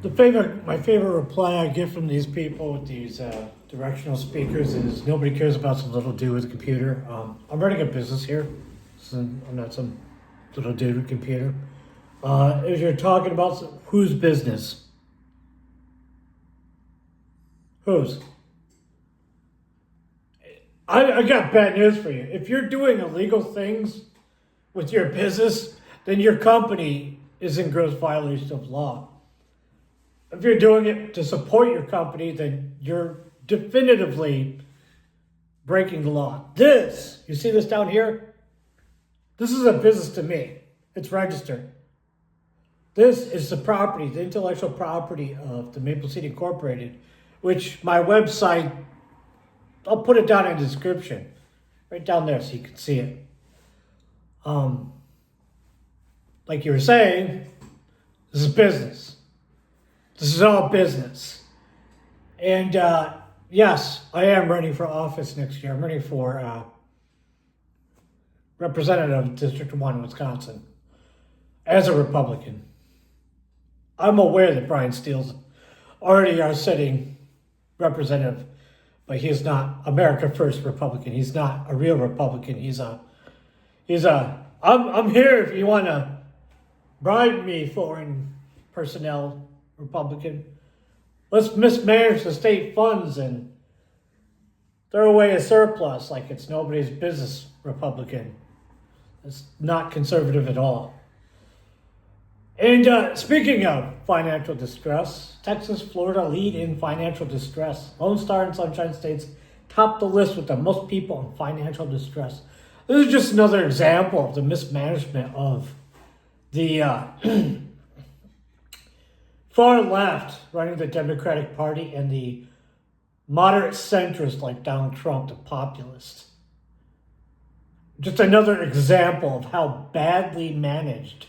My favorite reply I get from these people with these directional speakers is nobody cares about some little dude with a computer. I'm running a business here, so I'm not some little dude with a computer. If you're talking about whose business, whose? I got bad news for you. If you're doing illegal things with your business, then your company is in gross violation of law. If you're doing it to support your company, then you're definitively breaking the law. You see this down here? This is a business to me. It's registered. This is the intellectual property of the Maple City Incorporated, which my website, I'll put it down in the description, right down there so you can see it. Like you were saying, this is business. This is all business. And yes, I am running for office next year. I'm running for representative of District 1, Wisconsin, as a Republican. I'm aware that Brian Steele's already our sitting representative, but he's not America First Republican. He's not a real Republican. I'm here if you want to bribe me, foreign personnel Republican. Let's mismanage the state funds and throw away a surplus like it's nobody's business, Republican. It's not conservative at all. And speaking of financial distress, Texas, Florida lead in financial distress. Lone Star and Sunshine States top the list with the most people in financial distress. This is just another example of the mismanagement of the far left running the Democratic Party and the moderate centrist like Donald Trump, the populist. Just another example of how badly managed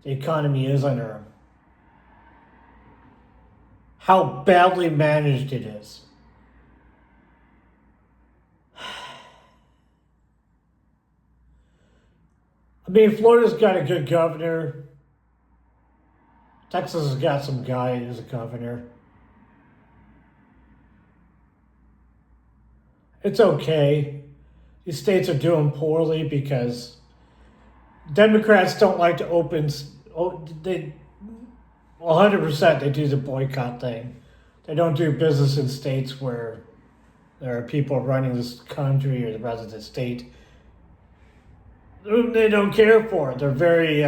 the economy is under him. How badly managed it is. I mean, Florida's got a good governor. Texas has got some guy who's a governor. It's okay. These states are doing poorly because Democrats don't like to open. They 100% they do the boycott thing. They don't do business in states where there are people running this country or the rest of the state. They don't care for it. They're very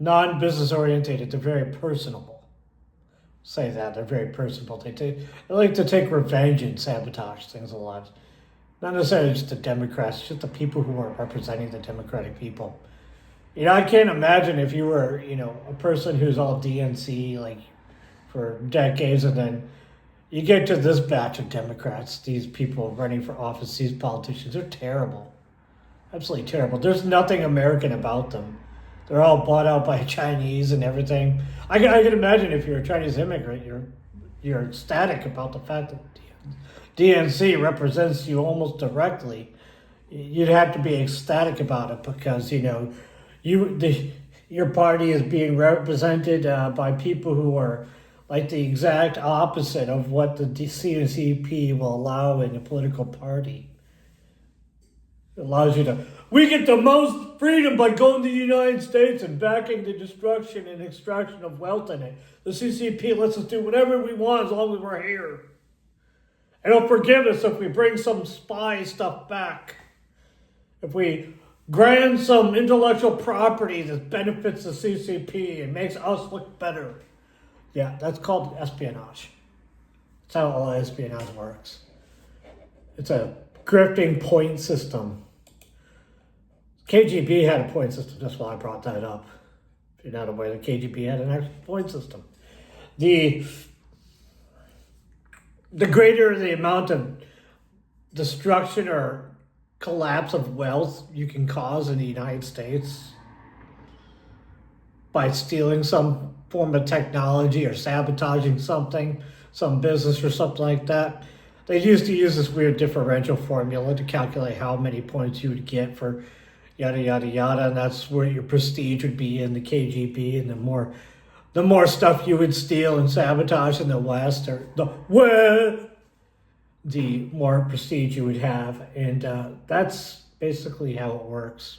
non-business orientated. They're very personable. Say that they're very personable. They like to take revenge and sabotage things a lot. Not necessarily just the Democrats, just the people who are representing the Democratic people. I can't imagine if you were, a person who's all DNC like for decades, and then you get to this batch of Democrats, these people running for office, these politicians, they're terrible. Absolutely terrible. There's nothing American about them. They're all bought out by Chinese and everything. I can imagine if you're a Chinese immigrant, you're ecstatic about the fact that DNC represents you almost directly. You'd have to be ecstatic about it because your party is being represented by people who are like the exact opposite of what the CCP will allow in a political party. It allows you to, we get the most freedom by going to the United States and backing the destruction and extraction of wealth in it. The CCP lets us do whatever we want as long as we're here. And they'll forgive us if we bring some spy stuff back. If we grant some intellectual property that benefits the CCP and makes us look better. Yeah, that's called espionage. That's how all espionage works. It's a grifting point system. KGB had a point system. That's why I brought that up. If you're not aware, the KGB had an actual point system. The greater the amount of destruction or collapse of wealth you can cause in the United States by stealing some form of technology or sabotaging something, some business or something like that. They used to use this weird differential formula to calculate how many points you would get for, yada yada yada, and that's where your prestige would be in the KGB, and the more stuff you would steal and sabotage in the West, or the more prestige you would have, and that's basically how it works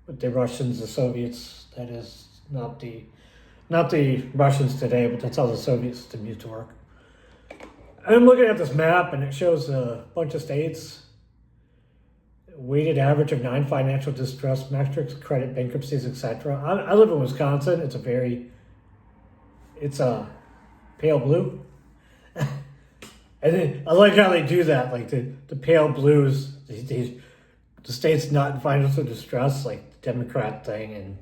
with the Russians, the Soviets. That is not the Russians today, but that's how the Soviet system used to work. I'm looking at this map, and it shows a bunch of states. Weighted average of 9 financial distress metrics, credit, bankruptcies, etc. I live in Wisconsin. It's a pale blue. And then I like how they do that, like the pale blues, the state's not in financial distress, like the Democrat thing, and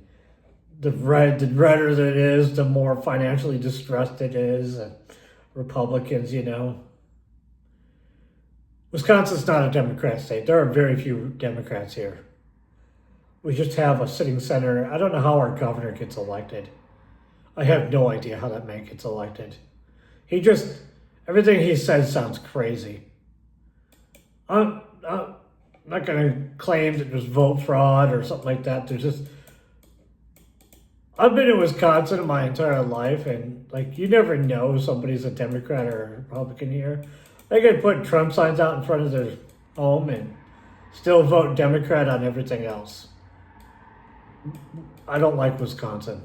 the redder that it is, the more financially distressed it is. And Republicans, Wisconsin's not a Democrat state. There are very few Democrats here. We just have a sitting senator. I don't know how our governor gets elected. I have no idea how that man gets elected. Everything he says sounds crazy. I'm not going to claim that there's vote fraud or something like that. I've been in Wisconsin my entire life, and you never know if somebody's a Democrat or a Republican here. They could put Trump signs out in front of their home and still vote Democrat on everything else. I don't like Wisconsin.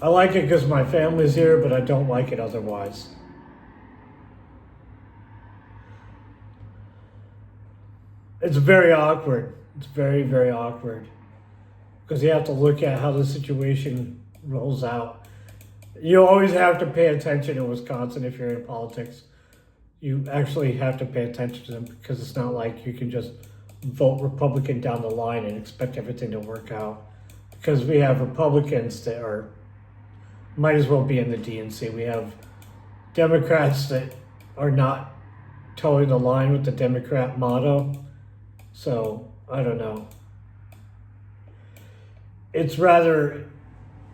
I like it because my family's here, but I don't like it otherwise. It's very awkward. It's very, very awkward. Because you have to look at how the situation rolls out. You always have to pay attention in Wisconsin if you're in politics. You actually have to pay attention to them, because it's not like you can just vote Republican down the line and expect everything to work out. Because we have Republicans that might as well be in the DNC. We have Democrats that are not towing the line with the Democrat motto. So, I don't know. It's rather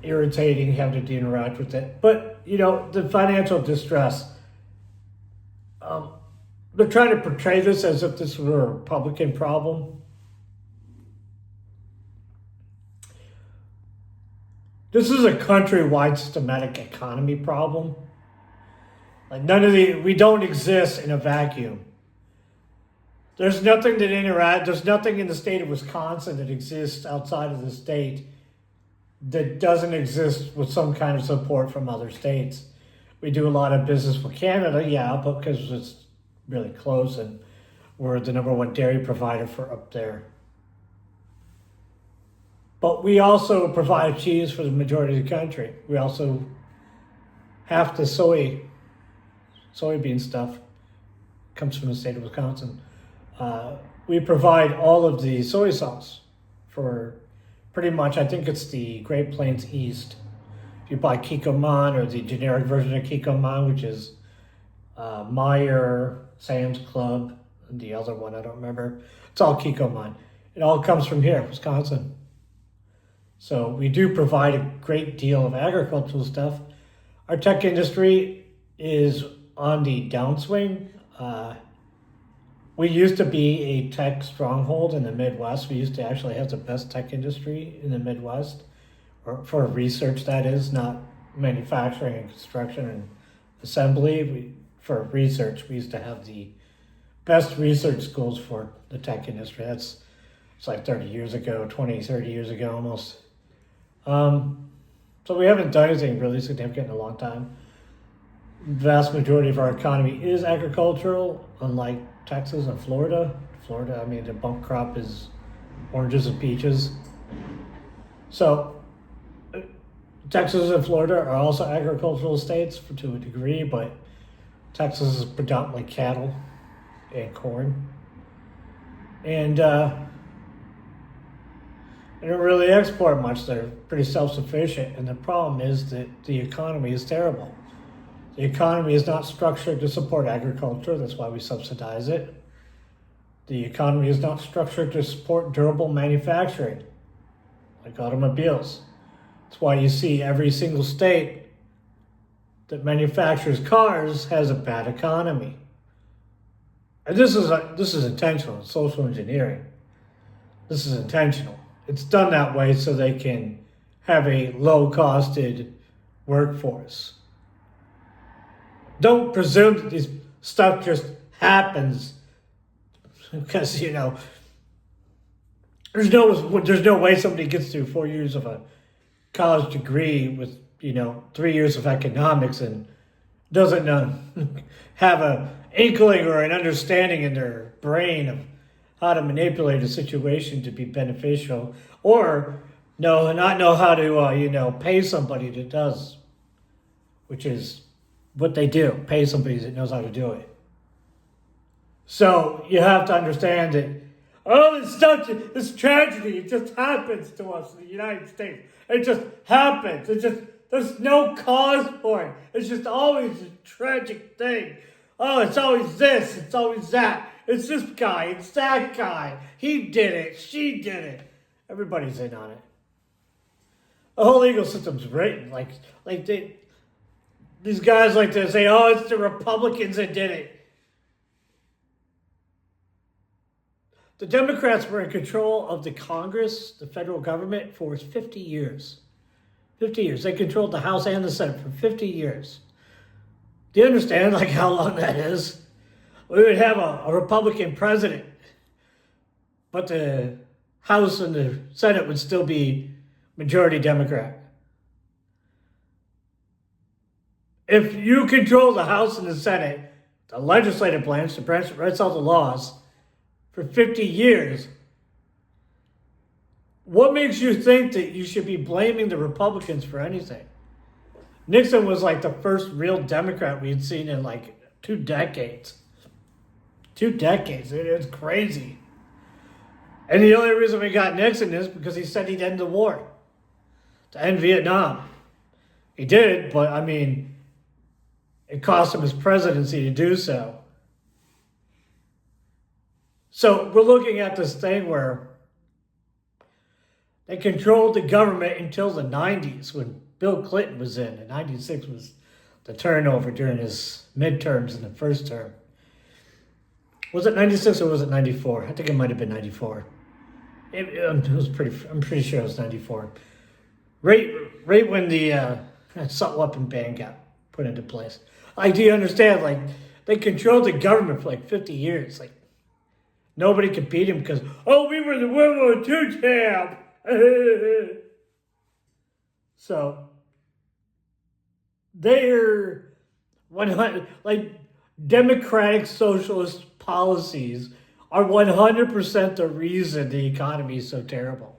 irritating having to interact with it. But, the financial distress, they're trying to portray this as if this were a Republican problem. This is a countrywide systematic economy problem. We don't exist in a vacuum. There's nothing there's nothing in the state of Wisconsin that exists outside of the state that doesn't exist with some kind of support from other states. We do a lot of business with Canada, yeah, but because it's really close and we're the number one dairy provider for up there. But we also provide cheese for the majority of the country. We also half the soybean stuff comes from the state of Wisconsin. We provide all of the soy sauce for pretty much, I think it's the Great Plains East. If you buy Kikkoman, or the generic version of Kikkoman, which is Meijer, Sam's Club, and the other one, I don't remember. It's all Kikkoman. It all comes from here, Wisconsin. So we do provide a great deal of agricultural stuff. Our tech industry is on the downswing. We used to be a tech stronghold in the Midwest. We used to actually have the best tech industry in the Midwest, or for research, that is, not manufacturing and construction and assembly. For research, we used to have the best research schools for the tech industry. It's like 30 years ago, 30 years ago almost. So we haven't done anything really significant in a long time. The vast majority of our economy is agricultural, unlike Texas and Florida. The bump crop is oranges and peaches. So Texas and Florida are also agricultural states to a degree, but Texas is predominantly cattle and corn. And they don't really export much. They're pretty self-sufficient. And the problem is that the economy is terrible. The economy is not structured to support agriculture. That's why we subsidize it. The economy is not structured to support durable manufacturing, like automobiles. That's why you see every single state that manufactures cars has a bad economy. And this is intentional, social engineering. This is intentional. It's done that way so they can have a low-costed workforce. Don't presume that this stuff just happens because there's no way somebody gets through 4 years of a college degree with 3 years of economics and doesn't have a inkling or an understanding in their brain of how to manipulate a situation to be beneficial, or not know how to pay somebody that does, which is what they do, pay somebody that knows how to do it. So you have to understand that this tragedy, it just happens to us in the United States. It just happens. There's no cause for it. It's just always a tragic thing. Oh, it's always this, it's always that. It's this guy, it's that guy. He did it, she did it. Everybody's in on it. The whole legal system's written these guys like to say, oh, it's the Republicans that did it. The Democrats were in control of the Congress, the federal government, for 50 years. 50 years. They controlled the House and the Senate for 50 years. Do you understand how long that is? We would have a Republican president, but the House and the Senate would still be majority Democrat. If you control the House and the Senate, the legislative branch, the branch that writes all the laws, for 50 years, what makes you think that you should be blaming the Republicans for anything? Nixon was the first real Democrat we had seen in 2 decades. 2 decades. It was crazy. And the only reason we got Nixon is because he said he'd end the war. To end Vietnam. He did, but it cost him his presidency to do so. So we're looking at this thing where they controlled the government until the 90s when Bill Clinton was in. And 96 was the turnover during his midterms in the first term. Was it 96 or was it 94? I think it might have been 94. I'm pretty sure it was 94. Right when the assault weapon ban got put into place. Do you understand? They controlled the government for 50 years. Nobody could beat him because, we were the World War II champ. So, they're 100, democratic socialist policies are 100% the reason the economy is so terrible.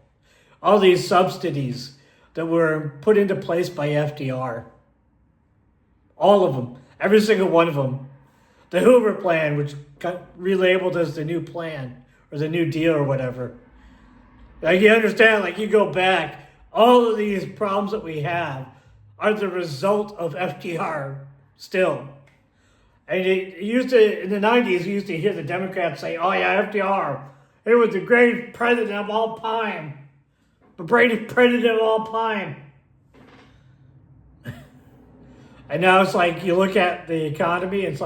All these subsidies that were put into place by FDR, all of them, every single one of them. The Hoover Plan, which got relabeled as the new plan or the New Deal or whatever. You understand, you go back, all of these problems that we have are the result of FDR still. And in the 90s, you used to hear the Democrats say, oh yeah, FDR, it was the greatest president of all time. The greatest president of all time. And now it's you look at the economy, it's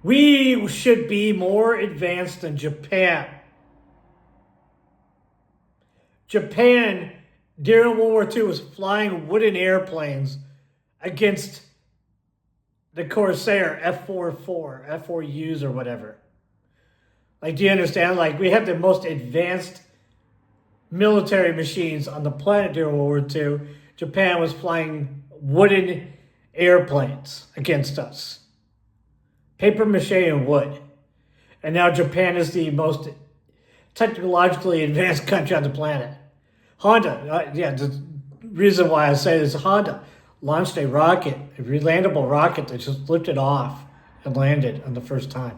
we should be more advanced than Japan. Japan, during World War II, was flying wooden airplanes against the Corsair F-4Us or whatever. Do you understand? We have the most advanced military machines on the planet during World War II. Japan was flying wooden airplanes against us. Paper mache and wood. And now Japan is the most technologically advanced country on the planet. Honda, the reason why I say this, Honda launched a rocket, a relandable rocket that just lifted off and landed on the first try.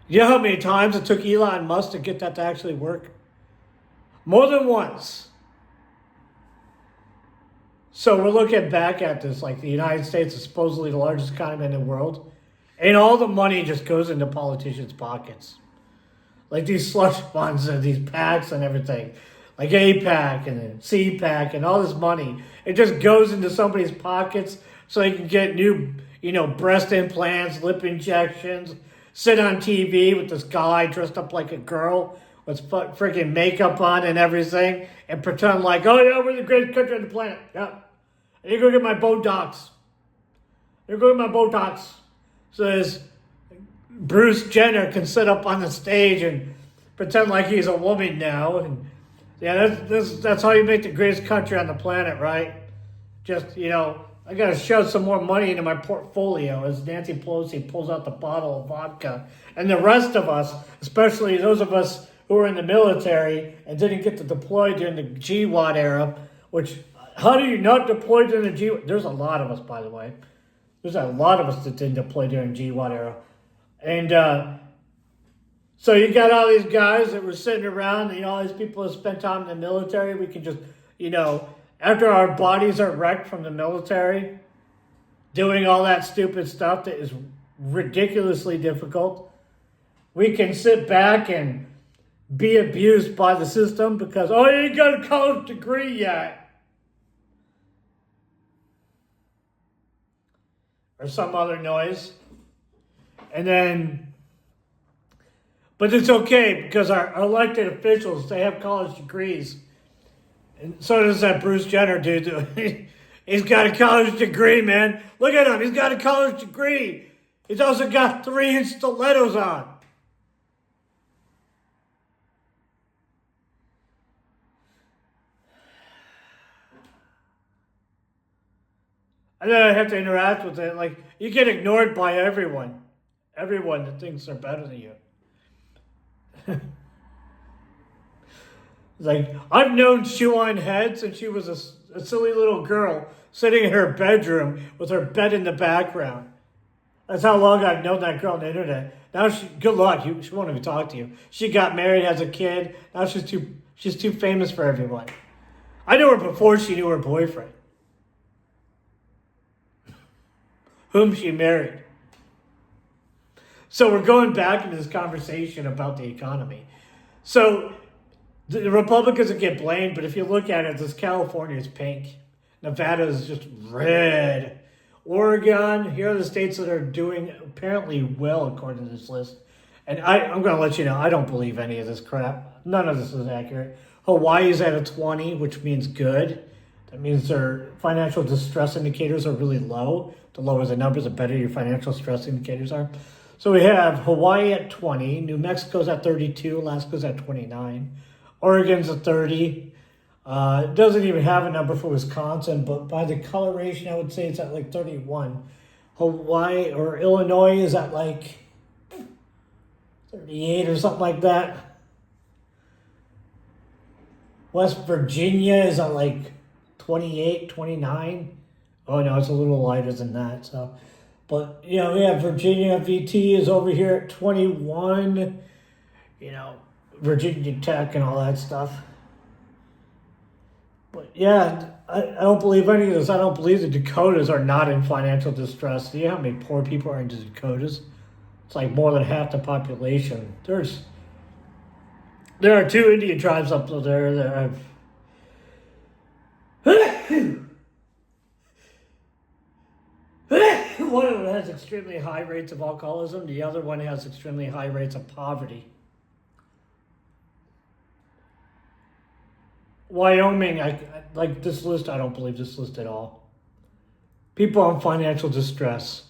You know how many times it took Elon Musk to get that to actually work? More than once. So we're looking back at this, the United States is supposedly the largest economy in the world, and all the money just goes into politicians' pockets. These slush funds and these PACs and everything, APAC and CPAC and all this money, it just goes into somebody's pockets so they can get new, breast implants, lip injections, sit on TV with this guy dressed up like a girl with freaking makeup on and everything and pretend like, oh yeah, we're the greatest country on the planet. Yeah. And you go get my Botox. You go get my Botox. So this Bruce Jenner can sit up on the stage and pretend like he's a woman now. And yeah, that's how you make the greatest country on the planet, right? Just, I got to shove some more money into my portfolio as Nancy Pelosi pulls out the bottle of vodka. And the rest of us, especially those of us who were in the military and didn't get to deploy during the GWAT era, which, how do you not deploy during the GWAT? There's a lot of us, by the way. There's a lot of us that didn't deploy during GWAT era. And so you got all these guys that were sitting around, all these people that spent time in the military. We can just, after our bodies are wrecked from the military, doing all that stupid stuff that is ridiculously difficult, we can sit back and be abused by the system because, oh, you ain't got a college degree yet. Or some other noise. And then, but it's okay because our elected officials, they have college degrees. And so does that Bruce Jenner dude. He's got a college degree, man. Look at him. He's got a college degree. He's also got 3-inch stilettos on. And then I have to interact with it. Like, you get ignored by everyone. Everyone that thinks they're better than you. It's like, I've known Shoe-On Head since she was a silly little girl sitting in her bedroom with her bed in the background. That's how long I've known that girl on the internet. Now, good luck. She won't even talk to you. She got married, has a kid. Now she's too famous for everyone. I knew her before she knew her boyfriend, whom she married. So we're going back into this conversation about the economy. So the Republicans get blamed, but if you look at it, this California is pink. Nevada is just red. Oregon, here are the states that are doing apparently well according to this list. And I'm going to let you know, I don't believe any of this crap. None of this is accurate. Hawaii's at a 20, which means good. That means their financial distress indicators are really low. The lower the numbers, the better your financial stress indicators are. So we have Hawaii at 20, New Mexico's at 32, Alaska's at 29, Oregon's at 30. It doesn't even have a number for Wisconsin, but by the coloration, I would say it's at like 31. Hawaii or Illinois is at like 38 or something like that. West Virginia is at like 28, 29. Oh no, it's a little lighter than that. So, but we have Virginia VT is over here at 21. Virginia Tech and all that stuff. But yeah, I don't believe any of this. I don't believe the Dakotas are not in financial distress. Do you know how many poor people are in the Dakotas? It's like more than half the population. There are 2 Indian tribes up there that have one of them has extremely high rates of alcoholism. The other one has extremely high rates of poverty. Wyoming, I like this list. I don't believe this list at all. People in financial distress.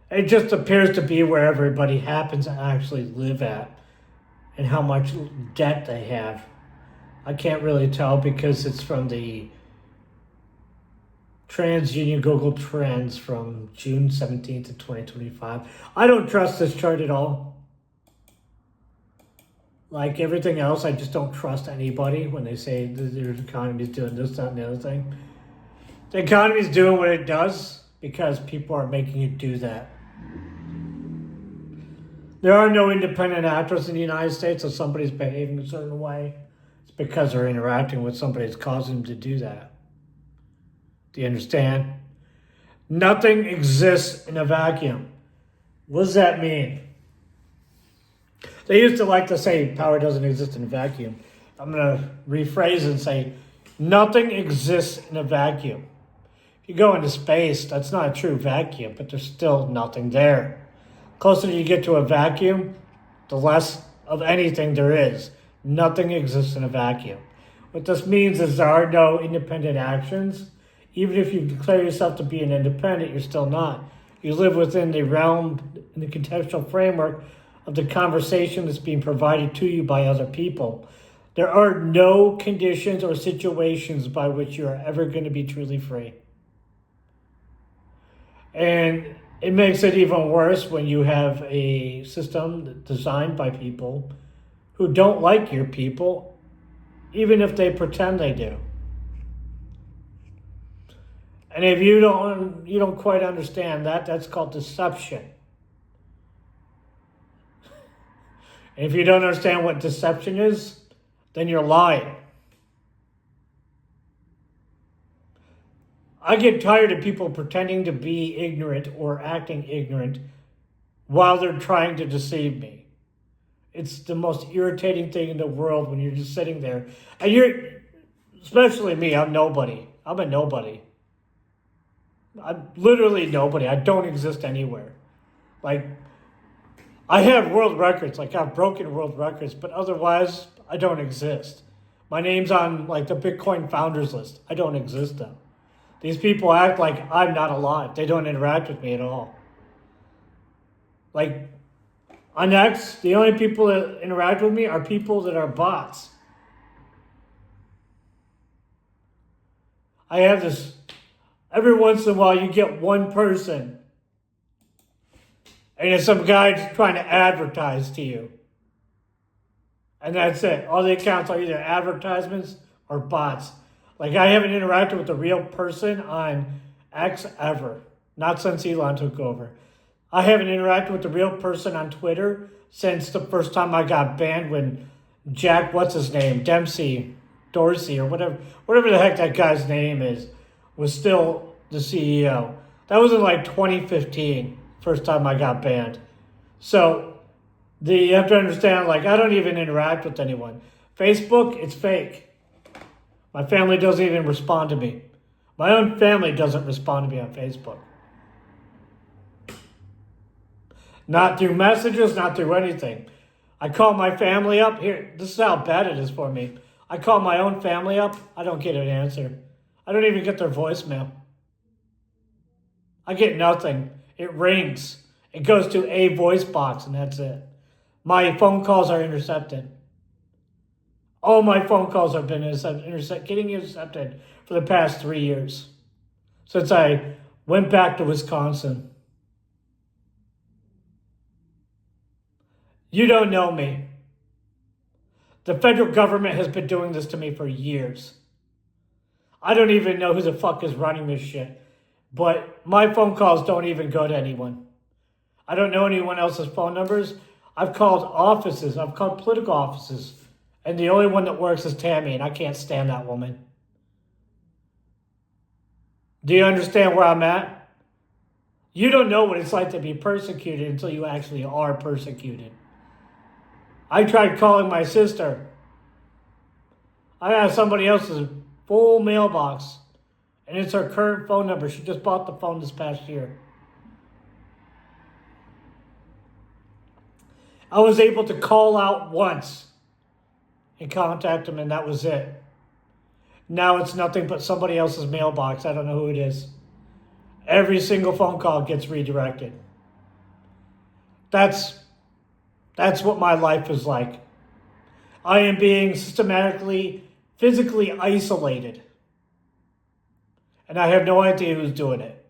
It just appears to be where everybody happens to actually live at and how much debt they have. I can't really tell because it's from the TransUnion Google Trends from June 17th of 2025. I don't trust this chart at all. Like everything else, I just don't trust anybody when they say the economy is doing this, that, and the other thing. The economy is doing what it does because people are making it do that. There are no independent actors in the United States. If somebody's behaving a certain way, it's because they're interacting with somebody that's causing them to do that. Do you understand? Nothing exists in a vacuum. What does that mean? They used to like to say power doesn't exist in a vacuum. I'm going to rephrase and say nothing exists in a vacuum. If you go into space, that's not a true vacuum, but there's still nothing there. Closer you get to a vacuum, the less of anything there is. Nothing exists in a vacuum. What this means is there are no independent actions. Even if you declare yourself to be an independent, you're still not. You live within the realm, in the contextual framework of the conversation that's being provided to you by other people. There are no conditions or situations by which you are ever going to be truly free. And it makes it even worse when you have a system designed by people who don't like your people, even if they pretend they do. And if you don't quite understand that, that's called deception. And if you don't understand what deception is, then you're lying. I get tired of people pretending to be ignorant or acting ignorant while they're trying to deceive me. It's the most irritating thing in the world when you're just sitting there. And especially me, I'm nobody. I'm a nobody. I'm literally nobody. I don't exist anywhere. Like, I have world records. Like, I've broken world records, but otherwise, I don't exist. My name's on, like, the Bitcoin founders list. I don't exist, though. These people act like I'm not alive. They don't interact with me at all. Like, on X, the only people that interact with me are people that are bots. I have this, every once in a while you get one person and it's some guy trying to advertise to you. And that's it. All the accounts are either advertisements or bots. Like, I haven't interacted with a real person on X ever. Not since Elon took over. I haven't interacted with a real person on Twitter since the first time I got banned when Jack, what's his name, Dorsey, or whatever the heck that guy's name is, was still the CEO. That was in like 2015, first time I got banned. So you have to understand, like, I don't even interact with anyone. Facebook, it's fake. My family doesn't even respond to me. My own family doesn't respond to me on Facebook. Not through messages, not through anything. I call my family up. Here, this is how bad it is for me. I call my own family up. I don't get an answer. I don't even get their voicemail. I get nothing. It rings. It goes to a voice box, and that's it. My phone calls are intercepted. All my phone calls have been getting intercepted for the past 3 years. Since I went back to Wisconsin. You don't know me. The federal government has been doing this to me for years. I don't even know who the fuck is running this shit. But my phone calls don't even go to anyone. I don't know anyone else's phone numbers. I've called offices. I've called political offices. And the only one that works is Tammy, and I can't stand that woman. Do you understand where I'm at? You don't know what it's like to be persecuted until you actually are persecuted. I tried calling my sister. I have somebody else's full mailbox, and it's her current phone number. She just bought the phone this past year. I was able to call out once and contact them, and that was it. Now it's nothing but somebody else's mailbox. I don't know who it is. Every single phone call gets redirected. That's what my life is like. I am being systematically, physically isolated. And I have no idea who's doing it.